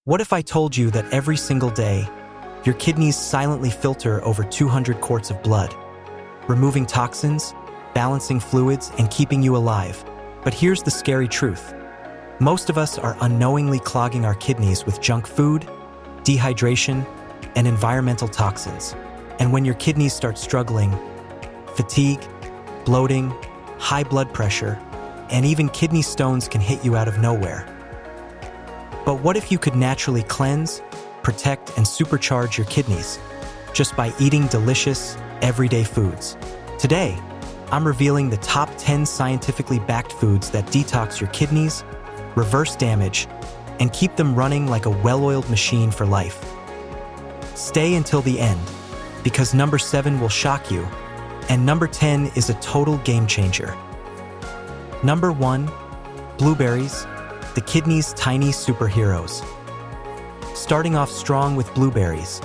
What if I told you that every single day, your kidneys silently filter over 200 quarts of blood, removing toxins, balancing fluids, and keeping you alive? But here's the scary truth. Most of us are unknowingly clogging our kidneys with junk food, dehydration, and environmental toxins. And when your kidneys start struggling, fatigue, bloating, high blood pressure, and even kidney stones can hit you out of nowhere. But what if you could naturally cleanse, protect, and supercharge your kidneys just by eating delicious, everyday foods? Today, I'm revealing the top 10 scientifically backed foods that detox your kidneys, reverse damage, and keep them running like a well-oiled machine for life. Stay until the end, because number 7 will shock you, and number 10 is a total game changer. Number 1, blueberries, the kidney's tiny superheroes. Starting off strong with blueberries,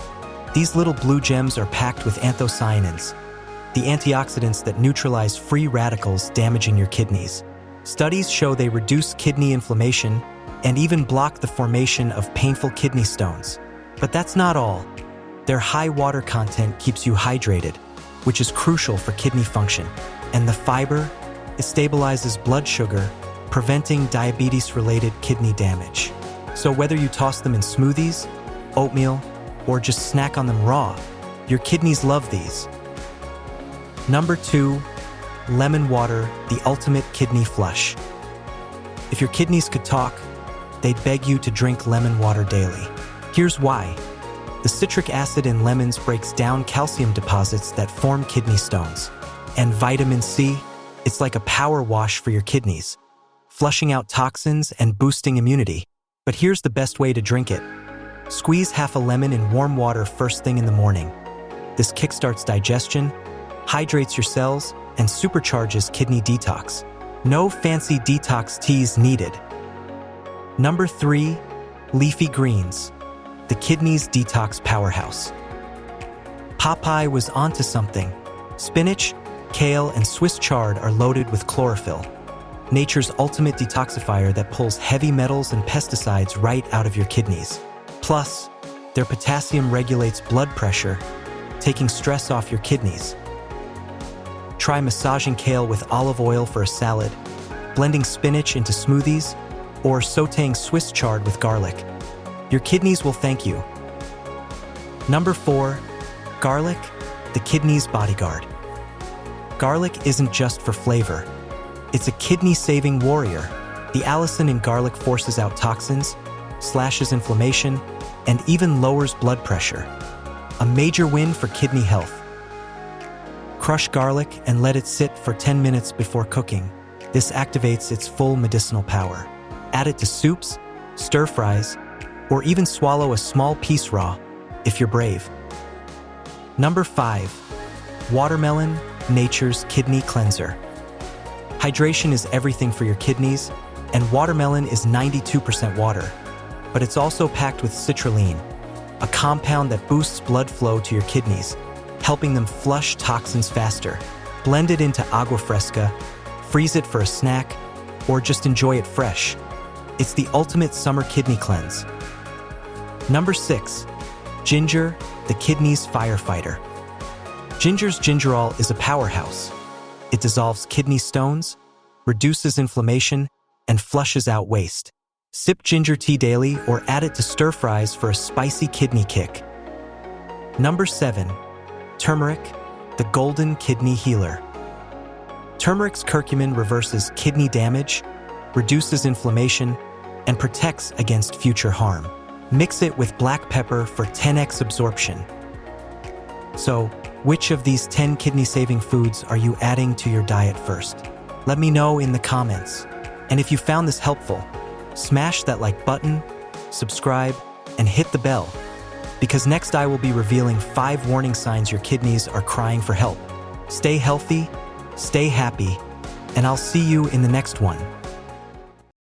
these little blue gems are packed with anthocyanins, the antioxidants that neutralize free radicals damaging your kidneys. Studies show they reduce kidney inflammation and even block the formation of painful kidney stones. But that's not all. Their high water content keeps you hydrated, which is crucial for kidney function. And the fiber, it stabilizes blood sugar, preventing diabetes-related kidney damage. So whether you toss them in smoothies, oatmeal, or just snack on them raw, your kidneys love these. Number 2, lemon water, the ultimate kidney flush. If your kidneys could talk, they'd beg you to drink lemon water daily. Here's why. The citric acid in lemons breaks down calcium deposits that form kidney stones. And vitamin C, it's like a power wash for your kidneys, flushing out toxins and boosting immunity. But here's the best way to drink it. Squeeze half a lemon in warm water first thing in the morning. This kickstarts digestion, hydrates your cells, and supercharges kidney detox. No fancy detox teas needed. Number 3, leafy greens, the kidney's detox powerhouse. Popeye was onto something. Spinach, kale, and Swiss chard are loaded with chlorophyll, nature's ultimate detoxifier that pulls heavy metals and pesticides right out of your kidneys. Plus, their potassium regulates blood pressure, taking stress off your kidneys. Try massaging kale with olive oil for a salad, blending spinach into smoothies, or sautéing Swiss chard with garlic. Your kidneys will thank you. Number 4, garlic, the kidney's bodyguard. Garlic isn't just for flavor. It's a kidney-saving warrior. The allicin in garlic forces out toxins, slashes inflammation, and even lowers blood pressure. A major win for kidney health. Crush garlic and let it sit for 10 minutes before cooking. This activates its full medicinal power. Add it to soups, stir-fries, or even swallow a small piece raw, if you're brave. Number 5, watermelon, nature's kidney cleanser. Hydration is everything for your kidneys, and watermelon is 92% water. But it's also packed with citrulline, a compound that boosts blood flow to your kidneys, helping them flush toxins faster. Blend it into agua fresca, freeze it for a snack, or just enjoy it fresh. It's the ultimate summer kidney cleanse. Number 6, ginger, the kidney's firefighter. Ginger's gingerol is a powerhouse. It dissolves kidney stones, reduces inflammation, and flushes out waste. Sip ginger tea daily or add it to stir-fries for a spicy kidney kick. Number 7, turmeric, the golden kidney healer. Turmeric's curcumin reverses kidney damage, reduces inflammation, and protects against future harm. Mix it with black pepper for 10x absorption. So, which of these 10 kidney-saving foods are you adding to your diet first? Let me know in the comments. And if you found this helpful, smash that like button, subscribe, and hit the bell, because next I will be revealing 5 warning signs your kidneys are crying for help. Stay healthy, stay happy, and I'll see you in the next one.